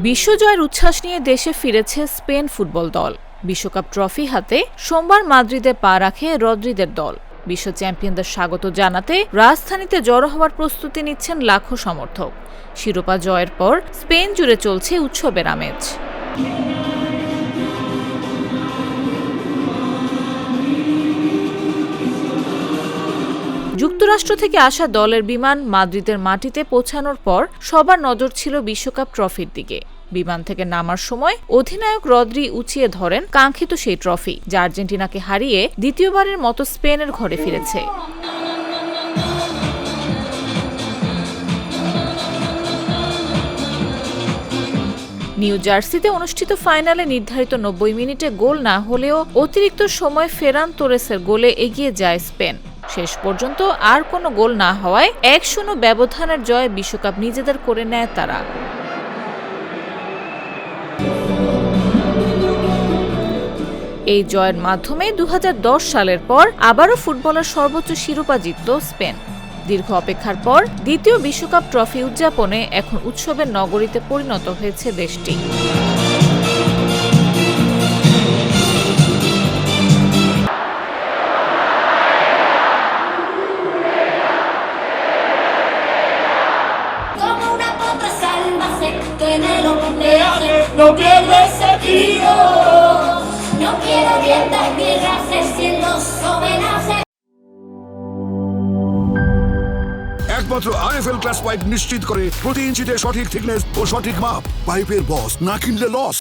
বিশ্বজয়ের উচ্ছ্বাস নিয়ে দেশে ফিরেছে স্পেন ফুটবল দল। বিশ্বকাপ ট্রফি হাতে সোমবার মাদ্রিদে পা রাখে রদ্রিদের দল। বিশ্ব চ্যাম্পিয়নদের স্বাগত জানাতে রাজধানীতে জড়ো হওয়ার প্রস্তুতি নিচ্ছেন লাখো সমর্থক। শিরোপা জয়ের পর স্পেন জুড়ে চলছে উৎসবের আমেজ। যুক্তরাষ্ট্র থেকে আসা দলের বিমান মাদ্রিদের মাটিতে পৌঁছানোর পর সবার নজর ছিল বিশ্বকাপ ট্রফির দিকে। বিমান থেকে নামার সময় অধিনায়ক রদ্রি উঁচিয়ে ধরেন কাঙ্ক্ষিত সেই ট্রফি, যা আর্জেন্টিনাকে হারিয়ে দ্বিতীয়বারের মতো স্পেনের ঘরে ফিরেছে। নিউ জার্সিতে অনুষ্ঠিত ফাইনালে নির্ধারিত 90 মিনিটে গোল না হলেও অতিরিক্ত সময় ফেরান তোরেসের গোলে এগিয়ে যায় স্পেন। শেষ পর্যন্ত আর কোনো গোল না হওয়ায় 1-0 ব্যবধানের জয়ে বিশ্বকাপ নিজেদের করে নেয় তারা। এই জয়ের মাধ্যমে 2010 সালের পর আবারও ফুটবলের সর্বোচ্চ শিরোপা জিতল স্পেন। দীর্ঘ অপেক্ষার পর দ্বিতীয় বিশ্বকাপ ট্রফি উদযাপনে এখন উৎসবের নগরীতে পরিণত হয়েছে দেশটি। No quiero ese tío, no quiero dientes ni races siendo homenaje. একমাত্র আরএফএল ক্লাস পাইপ নিশ্চিত করে প্রতি ইঞ্চিতে সঠিক থিকনেস ও সঠিক মাপ। পাইপের বস, না কিনলে লস।